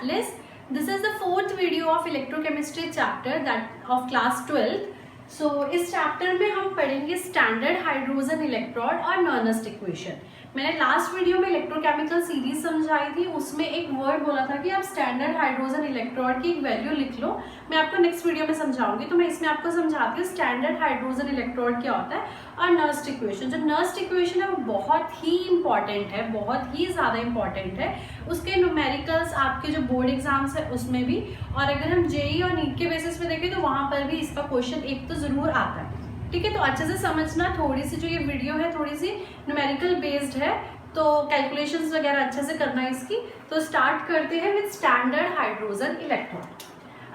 catalyst. This is the fourth video of electrochemistry chapter that of class 12th. So इस chapter में हम पढ़ेंगे standard hydrogen electrode और Nernst equation. मैंने last video में electrochemical series समझाई थी, उसमें एक वर्ड बोला था कि आप स्टैंडर्ड हाइड्रोजन इलेक्ट्रोड की एक वैल्यू लिख लो. मैं आपको नेक्स्ट वीडियो में समझाऊंगी, तो मैं इसमें आपको समझाती हूँ स्टैंडर्ड हाइड्रोजन इलेक्ट्रोड क्या होता है और नर्स्ट इक्वेशन. जो नर्स्ट इक्वेशन है वो बहुत ही इंपॉर्टेंट है, बहुत ही ज़्यादा इंपॉर्टेंट है. उसके न्यूमेरिकल्स आपके जो बोर्ड एग्जाम्स है उसमें भी, और अगर हम जेई और नीट के बेसिस पे देखें तो वहाँ पर भी इसका क्वेश्चन एक तो ज़रूर आता है. ठीक है, तो अच्छे से समझना. थोड़ी सी जो ये वीडियो है थोड़ी सी न्यूमेरिकल बेस्ड है, तो कैलकुलेशंस वगैरह अच्छे से करना है इसकी. तो स्टार्ट करते हैं विद स्टैंडर्ड हाइड्रोजन इलेक्ट्रोड.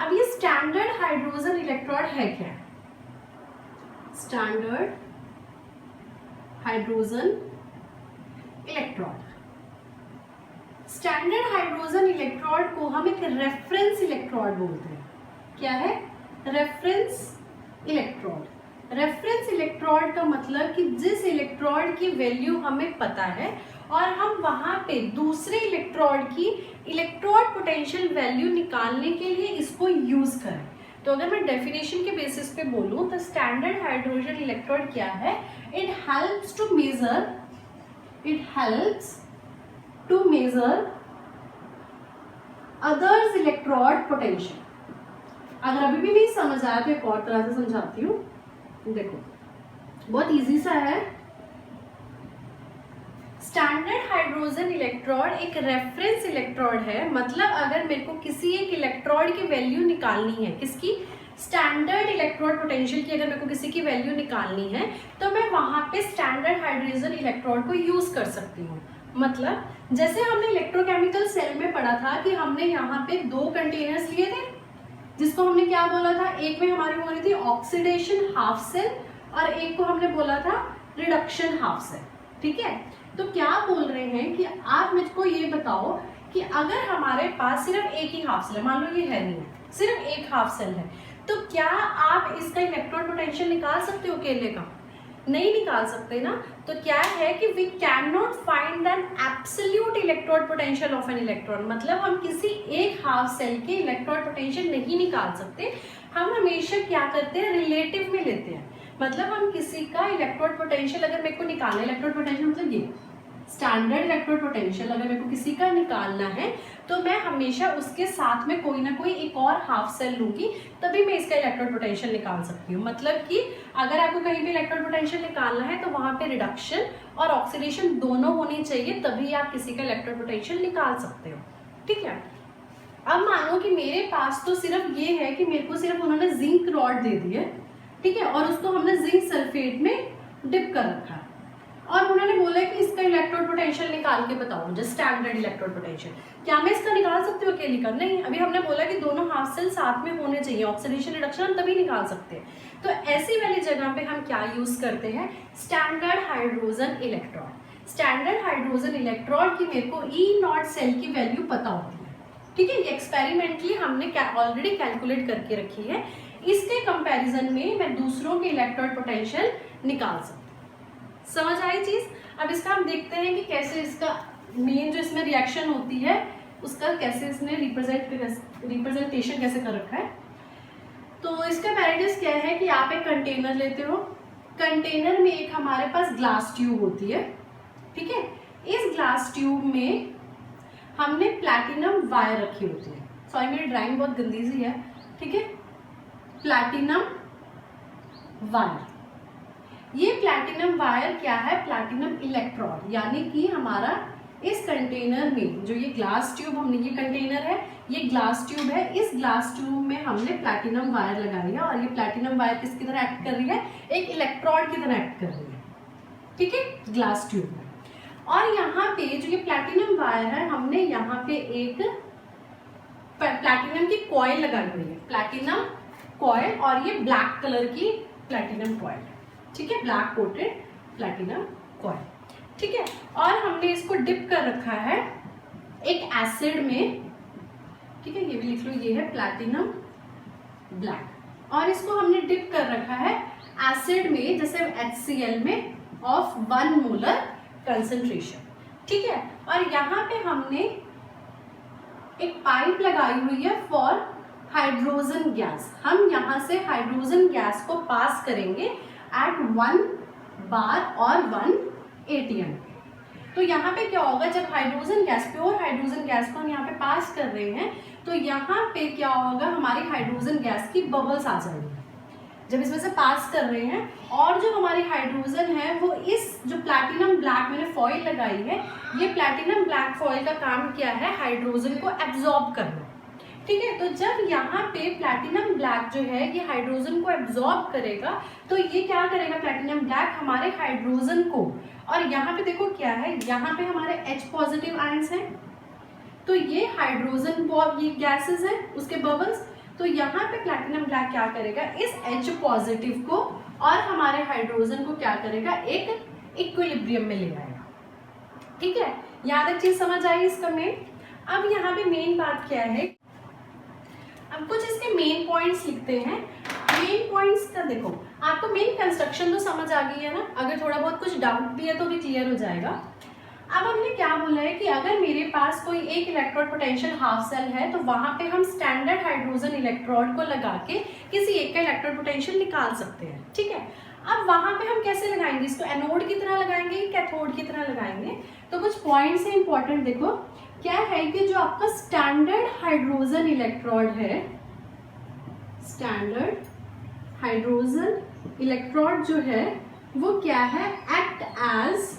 अब ये स्टैंडर्ड हाइड्रोजन इलेक्ट्रोड है क्या? Standard hydrogen electrode. Standard hydrogen electrode को हम एक रेफरेंस इलेक्ट्रोड बोलते हैं. क्या है? Reference electrode. रेफरेंस इलेक्ट्रोड का मतलब कि जिस इलेक्ट्रोड की वैल्यू हमें पता है और हम वहां पे दूसरे इलेक्ट्रोड की इलेक्ट्रोड पोटेंशियल वैल्यू निकालने के लिए इसको यूज करें. तो अगर मैं डेफिनेशन के बेसिस पे बोलूं तो स्टैंडर्ड हाइड्रोजन इलेक्ट्रोड क्या है? It helps to measure others electrode potential. अगर अभी भी नहीं समझ आया तो एक और तरह से समझाती हूँ. देखो, बहुत इजी सा है. स्टैंडर्ड हाइड्रोजन इलेक्ट्रोड एक रेफरेंस इलेक्ट्रोड है. मतलब अगर मेरे को किसी एक इलेक्ट्रोड की वैल्यू निकालनी है, किसकी? स्टैंडर्ड इलेक्ट्रोड पोटेंशियल की अगर मेरे को किसी की वैल्यू निकालनी है तो मैं वहां पे स्टैंडर्ड हाइड्रोजन इलेक्ट्रोड को यूज कर सकती हूँ. मतलब जैसे हमने इलेक्ट्रोकेमिकल सेल में पढ़ा था कि हमने यहाँ पे दो कंटेनर्स लिए थे, जिसको हमने क्या बोला था? एक में हमारी हो रही थी ऑक्सीडेशन हाफ सेल और एक को हमने बोला था रिडक्शन हाफ सेल. ठीक है, तो क्या बोल रहे हैं कि आप मुझको ये बताओ कि अगर हमारे पास सिर्फ एक ही हाफ सेल है, मान लो ये है नहीं है, सिर्फ एक हाफ सेल है, तो क्या आप इसका इलेक्ट्रॉन पोटेंशियल निकाल सकते हो अकेले का? नहीं निकाल सकते ना. तो क्या है कि we can not find an absolute electrode potential of an electron. मतलब हम किसी एक हाफ सेल के इलेक्ट्रोड पोटेंशियल नहीं निकाल सकते. हम हमेशा क्या करते हैं? रिलेटिव में लेते हैं. मतलब हम किसी का इलेक्ट्रोड पोटेंशियल अगर मेरे को निकालना है, इलेक्ट्रोड पोटेंशियल मतलब ये स्टैंडर्ड इलेक्ट्रोड पोटेंशियल अगर मेरे को किसी का निकालना है तो मैं हमेशा उसके साथ में कोई ना कोई एक और हाफ सेल लूंगी, तभी मैं इसका इलेक्ट्रोड पोटेंशियल निकाल सकती हूँ. मतलब कि अगर आपको कहीं भी इलेक्ट्रोड पोटेंशियल निकालना है तो वहां पे रिडक्शन और ऑक्सीडेशन दोनों होनी चाहिए, तभी आप किसी का इलेक्ट्रोड पोटेंशियल निकाल सकते हो. ठीक है, अब मानो कि मेरे पास तो सिर्फ ये है कि मेरे को सिर्फ उन्होंने जिंक रॉड दे दी है. ठीक है, और उसको हमने जिंक सल्फेट में डिप कर रखा है और उन्होंने बोला कि इसका इलेक्ट्रोड पोटेंशियल निकाल के बताओ मुझे, स्टैंडर्ड इलेक्ट्रोड पोटेंशियल. क्या मैं इसका निकाल सकती हूँ अकेले का? नहीं. अभी हमने बोला कि दोनों हाफ सेल साथ में होने चाहिए, ऑक्सीडेशन रिडक्शन, तभी निकाल सकते हैं. तो ऐसी वाली जगह पे हम क्या यूज करते हैं? Standard hydrogen electrode. Standard hydrogen electrode की मेरे को ई नॉट सेल की वैल्यू पता होती है. ठीक है, ये एक्सपेरिमेंटली हमने ऑलरेडी कैलकुलेट करके रखी है. इसके कंपैरिजन में मैं दूसरों के इलेक्ट्रोड पोटेंशियल निकाल सकती हूँ. समझ आई चीज? अब इसका हम देखते हैं कि कैसे इसका मेन जो इसमें रिएक्शन होती है उसका कैसे इसने रिप्रेजेंटेशन कैसे कर रखा है. तो इसका पैराडाइज क्या है कि आप एक कंटेनर लेते हो, कंटेनर में एक हमारे पास ग्लास ट्यूब होती है. ठीक है, इस ग्लास ट्यूब में हमने प्लैटिनम वायर रखी होती है. सॉरी मेरी ड्राइंग बहुत गंदी सी है. ठीक है, प्लैटिनम वायर. ये प्लैटिनम वायर क्या है? Platinum electrode. यानी कि हमारा इस कंटेनर में जो ये ग्लास ट्यूब, हमने ये कंटेनर है, ये ग्लास ट्यूब है, इस ग्लास ट्यूब में हमने प्लैटिनम वायर लगाई है और ये प्लैटिनम वायर किसकी तरह एक्ट कर रही है? एक इलेक्ट्रोड की तरह एक्ट कर रही है. ठीक है, ग्लास ट्यूब में. और यहाँ पे जो ये प्लैटिनम वायर है, हमने यहाँ पे एक प्लैटिनम की कॉइल लगाई हुई है, प्लैटिनम कॉइल, और ये ब्लैक कलर की प्लैटिनम कॉइल. ठीक है, ब्लैक कोटेड प्लैटिनम कॉइल. ठीक है, और हमने इसको डिप कर रखा है एक एसिड में. ठीक है, ये भी लिख लो, ये है प्लैटिनम ब्लैक, और इसको हमने डिप कर रखा है एसिड में, जैसे HCl में ऑफ 1 मोलर कंसंट्रेशन. ठीक है, और यहाँ पे हमने एक पाइप लगाई हुई है फॉर हाइड्रोजन गैस। हम यहाँ से हाइड्रोजन गैस को पास करेंगे एट 1 बार और 1 ATM। तो यहाँ पे क्या होगा, जब hydrogen gas, pure hydrogen gas को हम यहाँ पे पास कर रहे हैं, तो यहाँ पे क्या होगा, हमारी हाइड्रोजन गैस की बबल्स आ जाएंगी जब इसमें से पास कर रहे हैं। और जो हमारी हाइड्रोजन है वो इस जो प्लैटिनम ब्लैक मैंने फॉइल लगाई है, ये प्लैटिनम ब्लैक फॉइल का काम क्या है, हाइड्रोजन को एब्जॉर्ब करना। ठीक है, तो जब यहाँ पे प्लैटिनम ब्लैक जो है ये हाइड्रोजन को एब्जॉर्ब करेगा, तो ये क्या करेगा, प्लैटिनम ब्लैक हमारे हाइड्रोजन को, और यहाँ पे देखो क्या है, यहाँ पे हमारे H पॉजिटिव आयंस हैं, तो ये हाइड्रोजन ये गैसेस है उसके बबल्स, तो यहाँ पे प्लैटिनम ब्लैक क्या करेगा, इस H पॉजिटिव को और हमारे हाइड्रोजन को क्या करेगा, एक इक्विलिब्रियम में ले आएगा। ठीक है, यहाँ तक चीज समझ आई इसका मेन। अब यहाँ पे मेन बात क्या है, अब कुछ इसके मेन पॉइंट्स लिखते हैं। मेन पॉइंट्स का देखो, आपको मेन कंस्ट्रक्शन तो समझ आ गई है ना, अगर थोड़ा बहुत कुछ डाउट भी है तो भी क्लियर हो जाएगा। अब हमने क्या बोला है कि अगर मेरे पास कोई एक इलेक्ट्रोड पोटेंशियल हाफ सेल है, तो वहां पे हम स्टैंडर्ड हाइड्रोजन इलेक्ट्रोड को लगा के किसी एक का इलेक्ट्रोड पोटेंशियल निकाल सकते हैं। ठीक है, अब वहां पे हम कैसे लगाएंगे इसको, एनोड की तरह लगाएंगे, कैथोड की तरह लगाएंगे। तो कुछ पॉइंट्स है इंपॉर्टेंट, देखो क्या है कि जो आपका स्टैंडर्ड हाइड्रोजन इलेक्ट्रोड है, स्टैंडर्ड हाइड्रोजन इलेक्ट्रोड जो है वो क्या है, act as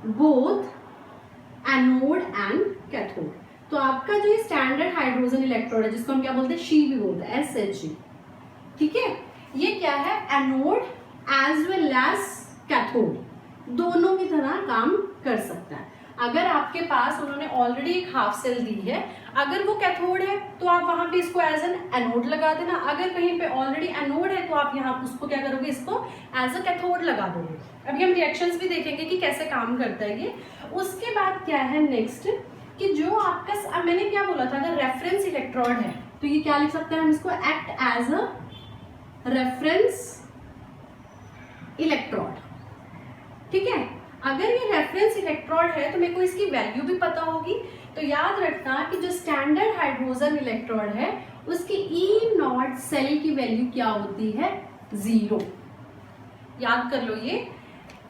both anode and cathode. तो आपका जो स्टैंडर्ड हाइड्रोजन इलेक्ट्रोड है, जिसको हम क्या बोलते हैं, शी भी बोलते हैं, SHG। ठीक है, ये क्या है, anode as well as cathode, दोनों की तरह काम कर सकता है। अगर आपके पास उन्होंने ऑलरेडी एक हाफ सेल दी है, अगर वो कैथोड है तो आप वहां पे इसको एज एन एनोड लगा देना, अगर कहीं पे ऑलरेडी एनोड है तो आप यहाँ उसको क्या करोगे, इसको एज अ कैथोड लगा दोगे। अभी हम रिएक्शंस भी देखेंगे कि कैसे काम करता है ये। उसके बाद क्या है नेक्स्ट, कि जो आपका, मैंने क्या बोला था, अगर रेफरेंस इलेक्ट्रोड है तो ये क्या लिख सकते हैं हम इसको, act as a reference electrode. ठीक है, अगर ये रेफरेंस इलेक्ट्रोड है तो मेरे को इसकी वैल्यू भी पता होगी। तो याद रखना कि जो स्टैंडर्ड हाइड्रोजन इलेक्ट्रोड है उसकी E0 सेल की वैल्यू क्या होती है, 0। याद कर लो, ये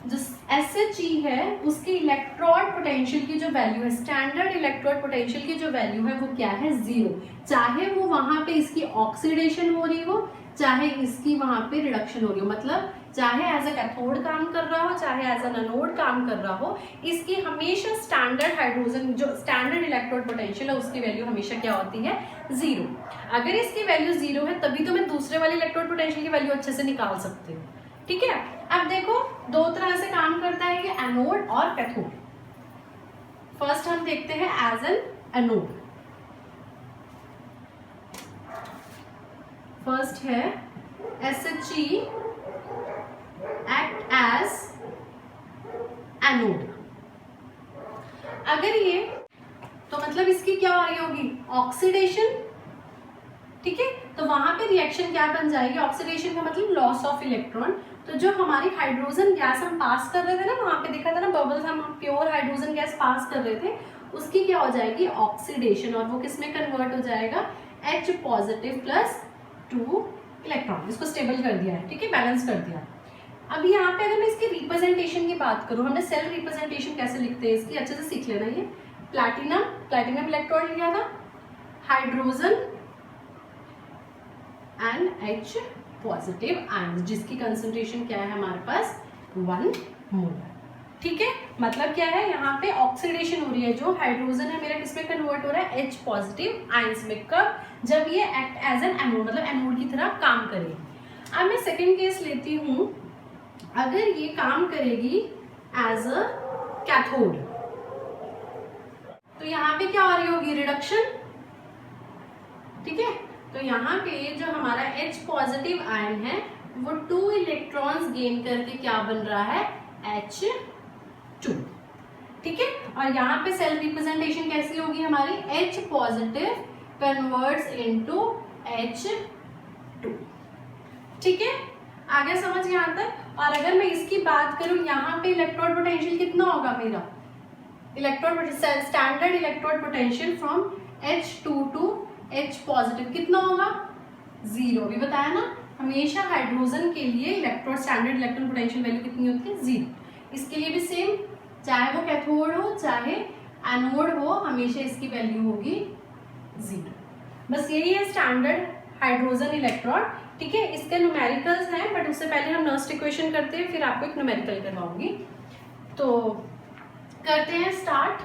जो SHE है उसकी इलेक्ट्रोड पोटेंशियल की जो वैल्यू है, स्टैंडर्ड इलेक्ट्रोड पोटेंशियल की जो वैल्यू है वो क्या है, 0। चाहे वो वहां पे इसकी ऑक्सीडेशन हो रही हो, चाहे इसकी वहां पे रिडक्शन हो रही हो, मतलब चाहे एज अ कैथोड काम कर रहा हो, चाहे एज अ एनोड काम कर रहा हो, इसकी हमेशा स्टैंडर्ड हाइड्रोजन जो स्टैंडर्ड इलेक्ट्रोड पोटेंशियल है उसकी वैल्यू हमेशा क्या होती है, 0। अगर इसकी वैल्यू 0 है तभी तो मैं दूसरे वाले इलेक्ट्रोड पोटेंशियल की वैल्यू अच्छे से निकाल सकती हूँ। ठीक है, अब देखो दो तरह से काम करता है ये, एनोड और कैथोड। फर्स्ट हम देखते हैं एज एन एनोड। फर्स्ट है SHE एक्ट एज एनोड। अगर ये, तो मतलब इसकी क्या आ रही होगी, ऑक्सीडेशन। ठीक है, तो वहां पे रिएक्शन क्या बन जाएगी, ऑक्सीडेशन का मतलब लॉस ऑफ इलेक्ट्रॉन। तो जो हमारी हाइड्रोजन गैस हम पास कर रहे थे ना, वहां पे देखा था ना बबल्स, हम प्योर हाइड्रोजन गैस पास कर रहे थे, उसकी क्या हो जाएगी, ऑक्सीडेशन, और वो किस में कन्वर्ट हो जाएगा, H पॉजिटिव प्लस 2 इलेक्ट्रॉन। इसको स्टेबल कर दिया है, ठीक है, बैलेंस कर दिया। अब यहाँ पे अगर मैं इसकी रिप्रेजेंटेशन की बात करूँ, हमने सेल रिप्रेजेंटेशन कैसे लिखते हैं इसकी, अच्छे से सीख लेना। ये प्लैटिनम इलेक्ट्रोड लिया था, hydrogen and H positive ions, जिसकी कंसंट्रेशन क्या है हमारे पास, 1 मोलर। ठीक है, मतलब क्या है, यहाँ पे ऑक्सीडेशन हो रही है, जो हाइड्रोजन है मेरा किसमें कन्वर्ट हो रहा है, H पॉजिटिव आयंस में। कब, जब ये एक्ट एज एन एनोड, मतलब एनोड की तरह काम करेगी। अब मैं सेकेंड केस लेती हूँ, अगर ये काम करेगी एज अ कैथोड, तो यहाँ पे क्या आ रही होगी, रिडक्शन। ठीक है, तो यहाँ पे जो हमारा H पॉजिटिव आयन है वो 2 इलेक्ट्रॉन्स गेन करके क्या बन रहा है, H2। ठीक है, और यहाँ पे सेल रिप्रेजेंटेशन कैसी होगी हमारी, H positive converts into H2। ठीक है, आगे समझ यहाँ तक। और अगर मैं इसकी बात करूं, यहाँ पे इलेक्ट्रोड पोटेंशियल कितना होगा मेरा, electrode standard electrode potential from H22 H positive कितना होगा 0। अभी बताया ना, हमेशा हाइड्रोजन के लिए electron standard electron potential value कितनी होती है 0। इसके लिए भी सेम, चाहे वो कैथोड हो चाहे एनोड हो, हमेशा इसकी वैल्यू होगी 0। बस यही है स्टैंडर्ड हाइड्रोजन इलेक्ट्रॉन। ठीक है, इसके न्यूमेरिकल्स हैं, बट उससे पहले हम नर्स्ट इक्वेशन करते हैं, फिर आपको एक न्यूमेरिकल करवाऊंगी। तो करते हैं स्टार्ट।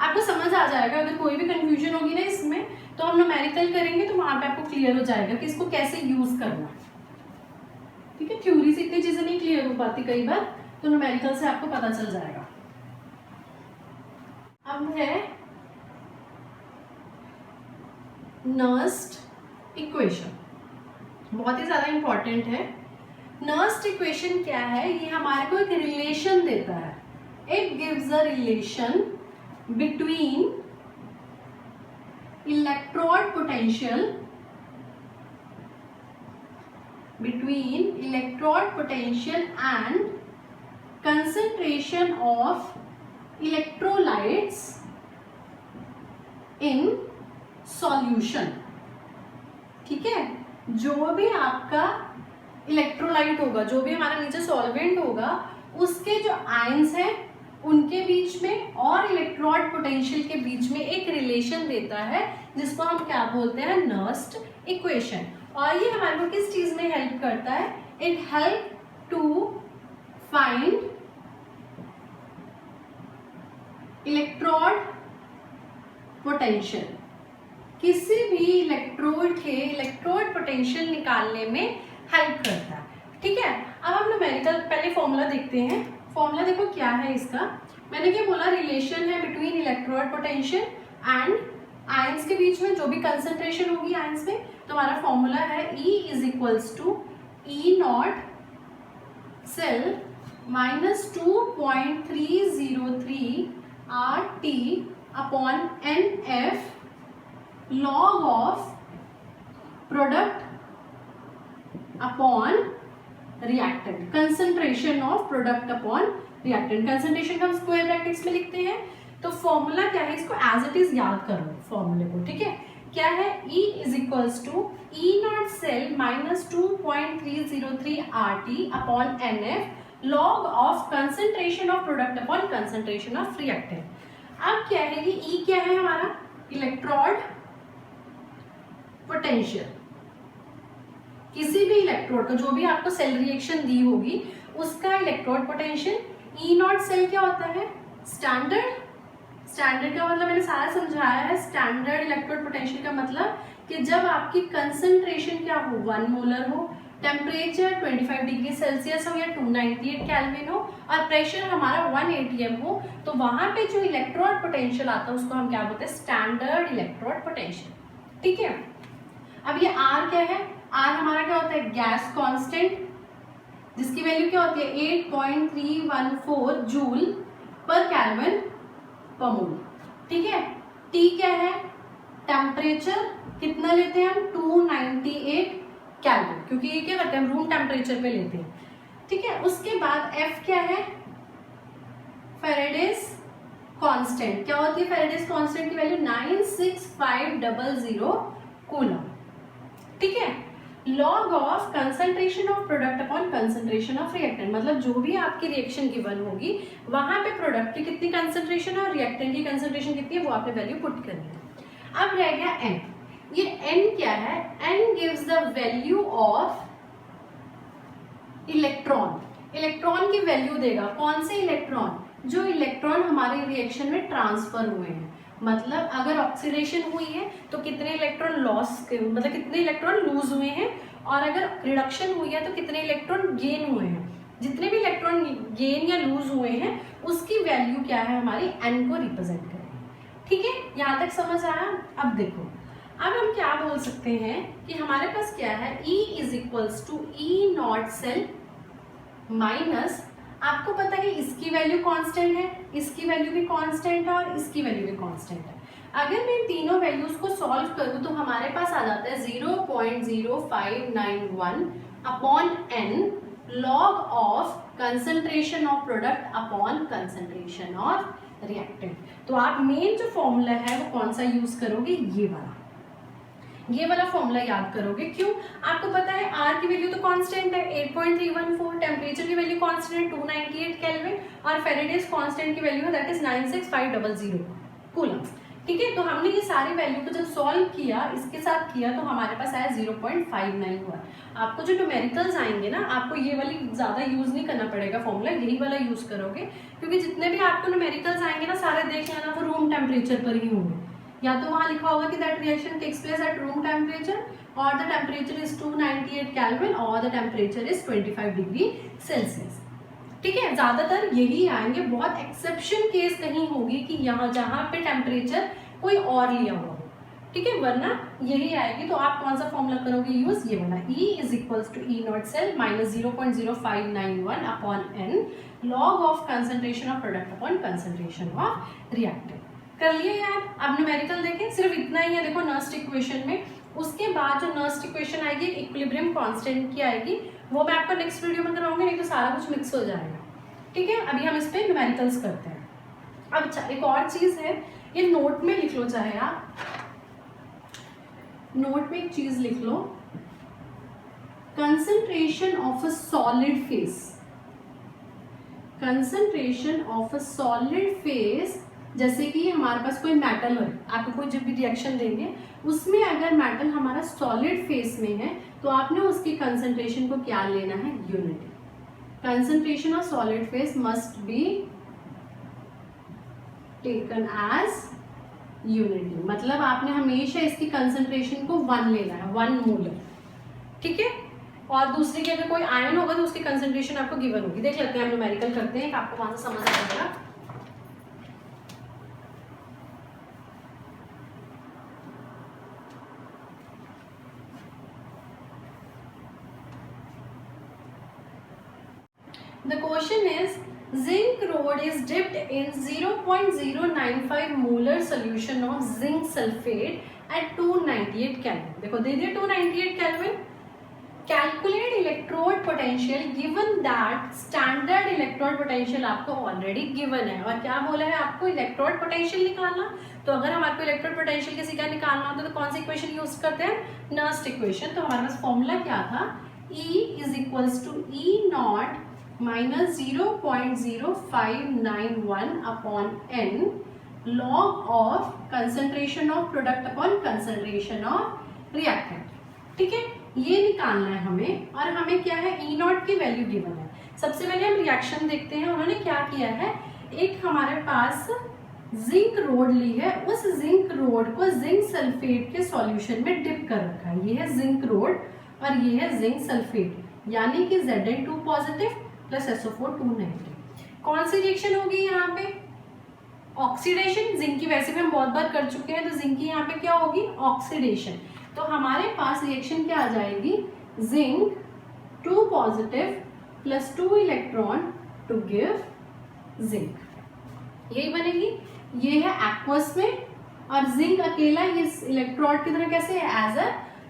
आपको समझ आ जाएगा, अगर कोई भी कंफ्यूजन होगी ना इसमें, तो हम न्यूमेरिकल करेंगे तो वहां पे आपको क्लियर हो जाएगा कि इसको कैसे यूज करना है। ठीक है, थ्योरी से इतनी चीजें नहीं क्लियर हो पाती कई बार, तो न्यूमेरिकल से आपको पता चल जाएगा। अब है नर्स्ट इक्वेशन, बहुत ही ज्यादा इंपॉर्टेंट है। नर्स्ट इक्वेशन क्या है, ये हमारे को एक रिलेशन देता है। It gives a relation between electrode potential and concentration of electrolytes in solution। ठीक है, जो भी आपका इलेक्ट्रोलाइट होगा, जो भी हमारा नीचे सॉल्वेंट होगा, उसके जो आयंस हैं उनके बीच में और इलेक्ट्रोड पोटेंशियल के बीच में एक रिलेशन देता है, जिसको हम क्या बोलते हैं नर्स्ट इक्वेशन। और ये हमारे को किस चीज में हेल्प करता है, it help to find electrode potential. किसी भी इलेक्ट्रोड के इलेक्ट्रोड पोटेंशियल निकालने में हेल्प करता है। ठीक है, अब हम न्यूमेरिकल पहले फॉर्मूला देखते हैं। फॉर्मूला देखो क्या है इसका, मैंने क्या बोला, रिलेशन है between electrode potential and ions के बीच में जो भी कंसंट्रेशन होगी आयंस में, तो हमारा फॉर्मूला है E is equals to E not cell minus 2.303 RT upon NF log of product upon reactant, concentration of product upon reactant. Concentration का हम स्क्वायर ब्रैकेट्स में लिखते हैं। तो फॉर्मूला क्या है, इसको एज इट इज याद कर लो फॉर्मूले को। ठीक है, क्या है, E is equals to E not cell minus 2.303 RT upon NF log of concentration of product upon concentration of reactant. अब क्या है, ये E क्या है हमारा, इलेक्ट्रोड पोटेंशियल। किसी भी इलेक्ट्रोड का जो भी आपको सेल रिएक्शन दी होगी उसका electrode potential. E not cell क्या होता है, स्टैंडर्ड। स्टैंडर्ड का मतलब मैंने सारा समझाया है। स्टैंडर्ड इलेक्ट्रोड पोटेंशियल का मतलब कि जब आपकी कंसंट्रेशन क्या हो, 1 मोलर हो, टेम्परेचर 25 डिग्री सेल्सियस हो या 298 केल्विन हो और प्रेशर हमारा 1 atm हो, तो वहां पे जो इलेक्ट्रोड पोटेंशियल आता है उसको हम क्या बोलते हैं, स्टैंडर्ड इलेक्ट्रोड पोटेंशियल। ठीक है, अब ये R क्या है, R हमारा क्या होता है, गैस कांस्टेंट, जिसकी वैल्यू क्या होती है 8.314 जूल पर केल्विन पर मोल। ठीक है, T क्या है, टेम्परेचर कितना लेते हैं हम, 298 केल्विन, क्योंकि ये क्या करते हैं, हम रूम टेम्परेचर पे लेते हैं। ठीक है, उसके बाद F क्या है, फेरेडेज कांस्टेंट। क्या होती है फेरेडेज कांस्टेंट की वैल्यू, 96500 कूलम। ठीक है, log of concentration of product upon concentration of reactant, मतलब जो भी आपकी रिएक्शन गिवन होगी वहां पे प्रोडक्ट की कितनी कंसंट्रेशन है और रिएक्टेंट की कंसंट्रेशन कितनी है, वो आपने वैल्यू पुट करनी है। अब रह गया N। ये N क्या है, N gives the value of electron. Electron की वैल्यू देगा, कौन से इलेक्ट्रॉन, जो इलेक्ट्रॉन हमारे रिएक्शन में ट्रांसफर हुए हैं। मतलब अगर ऑक्सीडेशन हुई है तो कितने इलेक्ट्रॉन लॉस, मतलब कितने इलेक्ट्रॉन लूज हुए हैं, और अगर रिडक्शन हुई है तो कितने इलेक्ट्रॉन गेन हुए हैं। जितने भी इलेक्ट्रॉन गेन या लूज हुए हैं उसकी वैल्यू क्या है हमारी, N को रिप्रेजेंट करेगी। ठीक है, यहाँ तक समझ आया। अब देखो, अब हम क्या बोल सकते हैं कि हमारे पास क्या है, E is equals to E not cell minus, आपको पता है इसकी वैल्यू कांस्टेंट है, इसकी वैल्यू भी कांस्टेंट है और इसकी वैल्यू भी कांस्टेंट है। अगर मैं तीनों वैल्यूज को सॉल्व करूं तो हमारे पास आ जाता है 0.0591 upon n log of concentration of product upon concentration of reactant. तो आप मेन जो फॉर्मूला है वो कौन सा यूज करोगे, ये वाला फॉर्मूला याद करोगे। क्यों, आपको पता है आर की वैल्यू तो कांस्टेंट है 8.314, टेम्परेचर की वैल्यू कांस्टेंट 298 केल्विन और फेरेडेज कांस्टेंट की वैल्यू है दैट इज 96500 कूलम्स। ठीक है, तो हमने ये सारी वैल्यू को जब सॉल्व किया, इसके साथ किया, तो हमारे पास आया 0.59 हुआ। आपको जो न्यूमेरिकल्स आएंगे ना, आपको ये वाली ज्यादा यूज नहीं करना पड़ेगा फॉर्मूला, यही वाला यूज करोगे, क्योंकि जितने भी आपको न्यूमेरिकल्स आएंगे ना सारे देख लेना वो रूम टेम्परेचर पर ही होंगे। या तो वहां लिखा होगा कि that reaction takes place at room temperature और द टेम्परेचर इज 298 केल्विन और the temperature is 25 degree Celsius. ठीक है, ज्यादातर यही आएंगे, बहुत एक्सेप्शन केस कहीं होगी कि यहाँ जहाँ पे टेम्परेचर कोई और लिया हुआ हो। ठीक है, वरना यही आएगी। तो आप कौन सा फॉर्मूला करोगे यूज, ये वाला, E is equals to E not cell minus 0.0591 upon n log of concentration of product upon concentration of reactant. कर लिया यार। अब न्यूमेरिकल देखें, सिर्फ इतना ही है देखो नर्स्ट इक्वेशन में। उसके बाद जो नर्स्ट इक्वेशन आएगी इक्विलिब्रियम कांस्टेंट की आएगी, वो मैं आपको नेक्स्ट वीडियो में कराऊंगी, नहीं तो सारा कुछ मिक्स हो जाएगा। ठीक है, अभी हम इस पे न्यूमेरिकल्स करते हैं। अब अच्छा एक और चीज है, ये नोट में लिख लो, चाहे आप नोट में एक चीज लिख लो, concentration of a solid phase, concentration of a solid phase. जैसे कि हमारे पास कोई मेटल है, आपको कोई जब भी रिएक्शन देंगे उसमें अगर मेटल हमारा सॉलिड फेस में है तो आपने उसकी कंसंट्रेशन को क्या लेना है, unity. Concentration of solid phase must be taken as unity, मतलब आपने हमेशा इसकी कंसंट्रेशन को 1 लेना है, 1 मोलर। ठीक है, और दूसरी की अगर कोई आयन होगा तो उसकी कंसंट्रेशन आपको गिवन होगी। देख लेते हैं, हम न्यूमेरिकल करते हैं, आपको वहां से समझ आ जाएगा। The question is, zinc rod is dipped in 0.095 molar solution of zinc sulfate at 298 Kelvin। देखो दे दिया 298 Kelvin। Calculate electrode potential given that standard electrode potential आपको already given है। और क्या बोला है आपको, electrode potential निकालना। तो अगर हमारे को electrode potential किसी का निकालना होता है तो कौन सी इक्वेशन यूज करते हैं, नर्स्ट इक्वेशन। तो हमारे पास फॉर्मूला क्या था, E is equals to E naught minus 0.0591 upon n log of concentration of product upon concentration of reactant. ठीक है, ये निकालना है हमें, और हमें क्या है, ई नॉट की वैल्यू गिवन है। सबसे पहले हम रिएक्शन देखते हैं। उन्होंने क्या किया है, एक हमारे पास जिंक रोड ली है, उस जिंक रोड को जिंक सल्फेट के सॉल्यूशन में डिप कर रखा है। ये है जिंक रोड और ये है जिंक सल्फेट, यानी कि Zn2 positive plus SO4 2 negative. कौन सी रिएक्शन होगी यहाँ पे, ऑक्सीडेशन। जिंक की वैसे भी हम बहुत बार कर चुके हैं, तो जिंक की यहाँ पे क्या होगी, ऑक्सीडेशन। तो हमारे पास रिएक्शन क्या आ जाएगी, zinc 2 positive plus 2 electron to give zinc, यही बनेगी। ये है एक्वस में, और जिंक अकेला इस इलेक्ट्रोड की तरह कैसे है, एज अ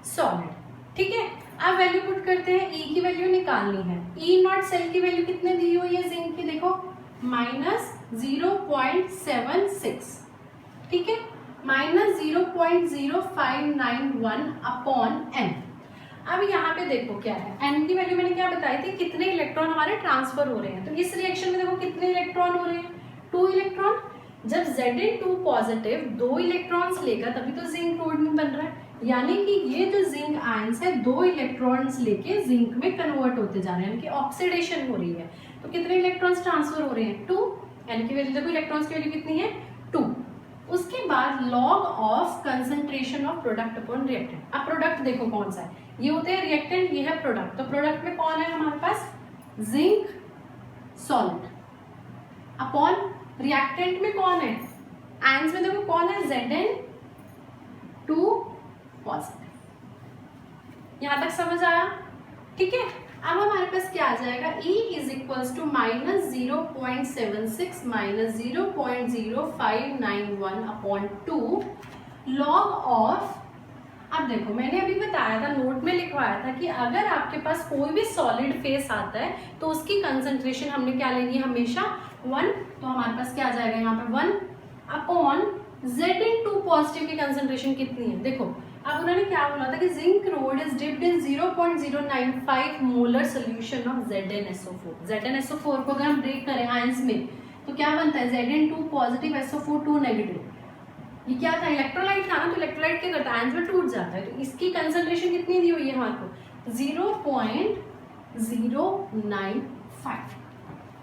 सॉलिड। ठीक है, अब वैल्यू पुट करते हैं, E की वैल्यू निकालनी है। E नॉट सेल की वैल्यू कितने दी हुई है जिंक की, देखो माइनस 0.76। ठीक है, माइनस 0.0591 अपॉन n। अब यहाँ पे देखो क्या है, n की वैल्यू मैंने क्या बताई थी, कितने इलेक्ट्रॉन हमारे ट्रांसफर हो रहे हैं। तो इस रिएक्शन में देखो कितने इलेक्ट्रॉन हो रहे हैं, 2 इलेक्ट्रॉन। जब Zn2 पॉजिटिव 2 इलेक्ट्रॉन्स लेगा तभी तो जिंक रोड में बन रहा है, यानी कि ये जो जिंक आयंस है 2 इलेक्ट्रॉन्स लेके जिंक में कन्वर्ट होते जा रहे हैं, यानी कि ऑक्सीडेशन हो रही है। तो कितने इलेक्ट्रॉन्स ट्रांसफर हो रहे हैं, 2। n की वैल्यू देखो, इलेक्ट्रॉन्स की वैल्यू कितनी है, 2। उसके बाद log of concentration of product upon reactant. अब प्रोडक्ट देखो कौन सा है, ये होते हैं रिएक्टेंट, ये है प्रोडक्ट। तो प्रोडक्ट में कौन है हमारे पास, जिंक सॉलिड, अपॉन रिएक्टेंट में कौन है, आयंस में देखो कौन है, Zn2 पॉजिटिव। यहां तक समझ आया। ठीक है, अब हमारे पास क्या आ जाएगा, E is equals to minus 0.76 minus 0.0591 upon 2 log of अब देखो मैंने अभी बताया था, नोट में लिखवाया था कि अगर आपके पास कोई भी सॉलिड फेस आता है तो उसकी कंसंट्रेशन हमने क्या लेनी है, हमेशा 1। तो हमारे पास क्या आ जाएगा यहाँ पे 1 अपॉन Zn2 पॉजिटिव की कंसंट्रेशन कितनी है। देखो अब उन्होंने क्या बोला था कि zinc road is dipped in 0.095 molar solution of ZnSO4। ZnSO4 को अगर हम ब्रेक करें आयंस में तो क्या बनता है, Zn2 पॉजिटिव SO4 2 नेगेटिव। ये क्या था, इलेक्ट्रोलाइट था ना, तो इलेक्ट्रोलाइट क्या करता है, आयंस में टूट जाता है। तो इसकी कंसंट्रेशन कितनी दी हुई है हमारे को, 0.095।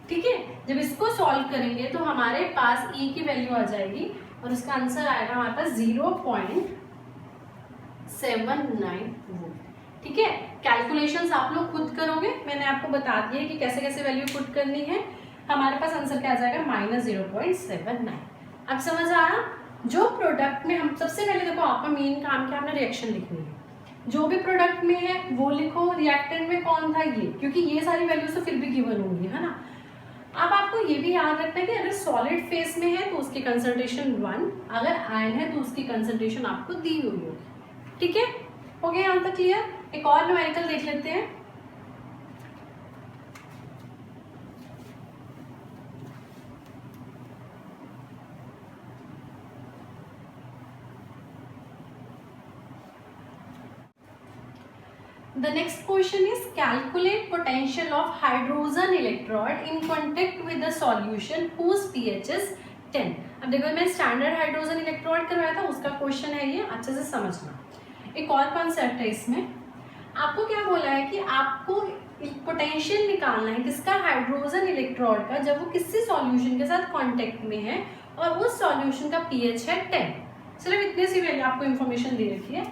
ठीक है, जब इसको सॉल्व करेंगे तो हमारे पास E की वैल्यू आ जाएगी और उसका आंसर आएगा हमारे पास 0.79 वोल्ट। ठीक है, कैलकुलेशंस आप लोग खुद करोगे, मैंने आपको बता दिया कि कैसे कैसे वैल्यू पुट करनी है। हमारे पास आंसर क्या आ जाएगा, -0.79। अब समझ आया। जो प्रोडक्ट में हम सबसे पहले देखो आपका मेन काम क्या, आपने रिएक्शन लिखनी है। जो भी प्रोडक्ट में है वो लिखो, रिएक्टेंट में कौन था ये, क्योंकि ये सारी वैल्यूज तो फिर भी गिवन होंगी, है ना। अब आपको ये भी याद रखना है कि अगर सॉलिड फेस में है तो उसकी कंसंट्रेशन 1, अगर आयन है तो उसकी कंसंट्रेशन आपको दी हुई होगी। ठीक है, हो गया यहाँ तक क्लियर। एक और न्यूमेरिकल देख लेते हैं। The next question is calculate potential of hydrogen electrode in contact with the solution whose pH is 10। अब देखो मैं स्टैंडर्ड हाइड्रोजन इलेक्ट्रोड करवाया था, उसका क्वेश्चन है ये, अच्छे से समझना। एक और कॉन्सेप्ट है इसमें, आपको क्या बोला है कि आपको पोटेंशियल निकालना है किसका, हाइड्रोजन इलेक्ट्रोड का, जब वो किसी सॉल्यूशन के साथ कांटेक्ट में है और उस सॉल्यूशन का पीएच है 10। सिर्फ इतने सी वैल्यू आपको इन्फॉर्मेशन दे रखी है।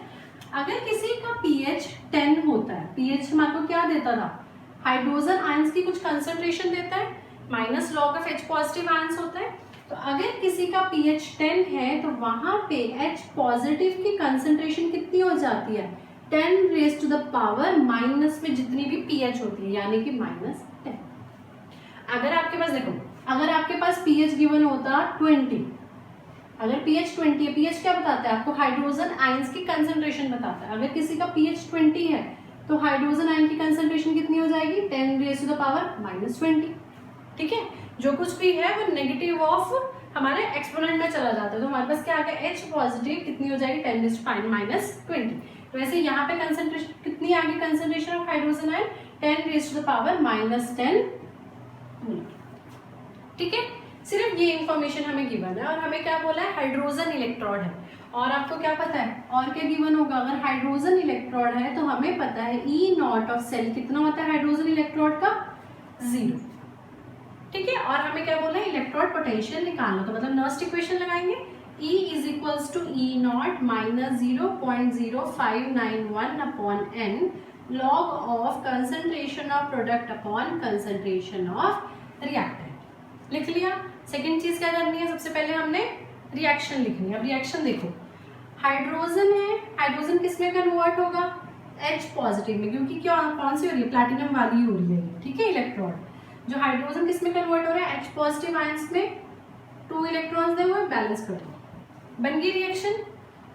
अगर किसी का पीएच 10 होता है, पीएच हमारे को क्या देता था, हाइड्रोजन आयंस की कुछ कंसंट्रेशन देता है, minus log of H positive ions होता है। तो अगर किसी का पीएच 10 है तो वहां पे H पॉजिटिव की कंसंट्रेशन कितनी हो जाती है, 10 raise to the power minus में जितनी भी पीएच होती है, यानी कि -10। अगर आपके पास देखो, अगर आपके पास पीएच गिवन होता 20, अगर pH 20 है, pH क्या बताता है आपको, हाइड्रोजन आयंस की कंसंट्रेशन बताता है। अगर किसी का pH 20 है तो हाइड्रोजन आयन की कंसंट्रेशन कितनी हो जाएगी, 10 रेज टू द पावर -20। ठीक है, जो कुछ भी है वो नेगेटिव ऑफ हमारे एक्सपोनेंट में चला जाता है। तो हमारे पास क्या आ गया, H पॉजिटिव कितनी हो जाएगी, 10 रेज टू -20। तो वैसे यहाँ पे कंसंट्रेशन कितनी आ गई, concentration of hydrogen ion 10 raise to the power -10। ठीक है, सिर्फ ये इंफॉर्मेशन हमें गिवन है और हमें क्या बोला है, हाइड्रोजन इलेक्ट्रोड है। और आपको क्या पता है और क्या गिवन होगा, अगर हाइड्रोजन इलेक्ट्रोड है तो हमें पता है E0 ऑफ सेल कितना होता है हाइड्रोजन इलेक्ट्रोड का, 0। ठीक है, और हमें क्या बोला है, इलेक्ट्रोड पोटेंशियल निकालना। तो मतलब नेक्स्ट इक्वेशन लगाएंगे, E is equals to E0 minus 0.0591 upon n log of concentration of product upon concentration of reactant. लिख लिया। सेकेंड चीज क्या करनी है, सबसे पहले हमने रिएक्शन लिखनी है। अब रिएक्शन देखो, हाइड्रोजन है, हाइड्रोजन किस में कन्वर्ट होगा, H पॉजिटिव में, क्योंकि क्या कौन सी हो रही है, प्लैटिनम वाली हो रही है। ठीक है, इलेक्ट्रॉन जो हाइड्रोजन किस में कन्वर्ट हो रहा है, H पॉजिटिव आयंस में 2 इलेक्ट्रॉन्स दे हुए, बैलेंस कर दो, बन गई रिएक्शन।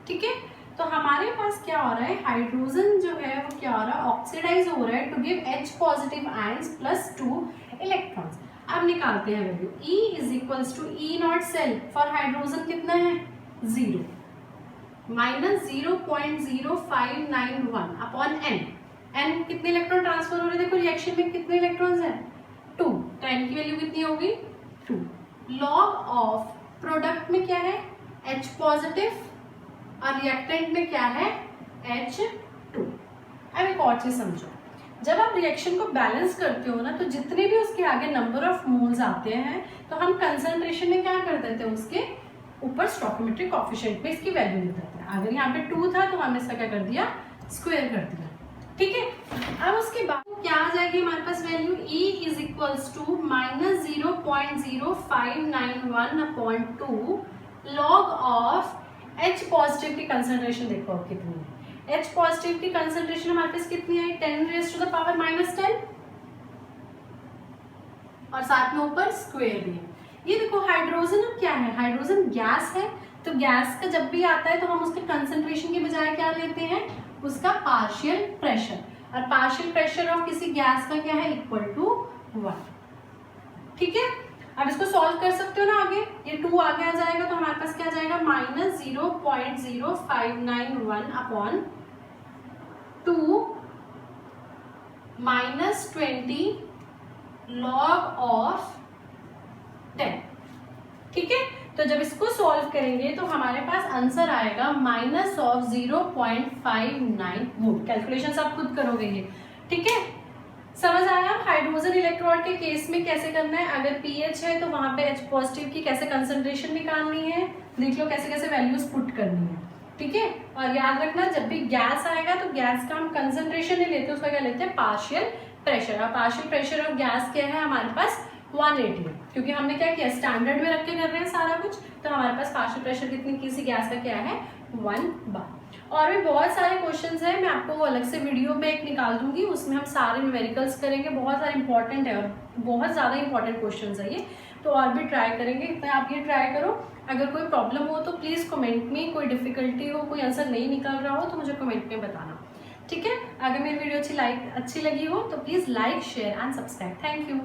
ठीक है, तो हमारे पास क्या हो रहा है, हाइड्रोजन जो है वो क्या हो रहा है, ऑक्सीडाइज हो रहा है to give H positive ions plus 2 electrons. अब निकालते हैं value, E is equals to E0 cell for hydrogen कितना है, 0 माइनस 0.0591 अपॉन n। n कितने इलेक्ट्रॉन ट्रांसफर हो रहे हैं, देखो रिएक्शन में कितने इलेक्ट्रॉन्स हैं, 2। तो n की वैल्यू कितनी होगी, 2। लॉग ऑफ प्रोडक्ट में क्या है, H पॉजिटिव और रिएक्टेंट में क्या है, H2। अब एक और चीज समझो, जब आप रिएक्शन को बैलेंस करते हो ना तो जितने भी उसके आगे नंबर ऑफ मोल्स आते हैं तो हम कंसंट्रेशन में क्या कर देते हैं, उसके ऊपर स्टोइकोमेट्रिक कोएफिशिएंट में इसकी वैल्यू लिख देते हैं। अगर यहाँ पे 2 था तो हमने इसका क्या कर दिया, स्क्वायर कर दिया। ठीक है, अब उसके बाद क्या आ जाएगी हमारे पास value, E is equals to minus 0.0591 upon 2 log of H positive की कंसंट्रेशन देखो अब कितनी है, H पॉजिटिव की कंसंट्रेशन हमारे पास कितनी है, 10 रेज टू द पावर -10 और साथ में ऊपर स्क्वायर भी है। ये देखो हाइड्रोजन अब क्या है, हाइड्रोजन गैस है तो गैस का जब भी आता है तो हम उसके कंसंट्रेशन के बजाय क्या लेते हैं, उसका पार्शियल प्रेशर, और पार्शियल प्रेशर ऑफ किसी गैस का क्या है, इक्वल टू 1। ठीक है, अब इसको सॉल्व कर सकते हो ना आगे, ये 2 आगे आ जाएगा तो हमारे पास क्या आ जाएगा, -0.0591 अपॉन 2 -20 log ऑफ 10। ठीक है, तो जब इसको सॉल्व करेंगे तो हमारे पास आंसर आएगा -0.59 वोल्ट। कैलकुलेशंस आप खुद करोगे ये। ठीक है, समझ आया हाइड्रोजन इलेक्ट्रोड के केस में कैसे करना है। अगर पीएच है तो वहां पे H पॉजिटिव की कैसे कंसंट्रेशन निकालनी है, देख लो कैसे कैसे वैल्यूज पुट करनी है। ठीक है, और याद रखना जब भी गैस आएगा तो गैस का हम कंसंट्रेशन नहीं लेते, उसका क्या लेते हैं, पार्शियल प्रेशर। और पार्शियल प्रेशर ऑफ गैस क्या है हमारे पास, 180 है, क्योंकि हमने क्या किया, स्टैंडर्ड में रख के कर रहे हैं सारा कुछ, तो हमारे पास पार्शियल प्रेशर कितनी, किसी गैस का क्या है, 1 बार। और भी बहुत सारे क्वेश्चंस हैं, मैं आपको वो अलग से वीडियो में एक निकाल दूंगी, उसमें हम सारे न्यूमेरिकल्स करेंगे, बहुत सारे इंपॉर्टेंट है और बहुत ज़्यादा इंपॉर्टेंट क्वेश्चंस है ये, तो और भी ट्राई करेंगे। तो आप ये ट्राई करो, अगर कोई प्रॉब्लम हो तो प्लीज़ कमेंट में, कोई डिफिकल्टी हो, कोई आंसर नहीं निकल रहा हो तो मुझे कमेंट में बताना। ठीक है, अगर मेरी वीडियो अच्छी लगी हो तो please like, share and subscribe. Thank you.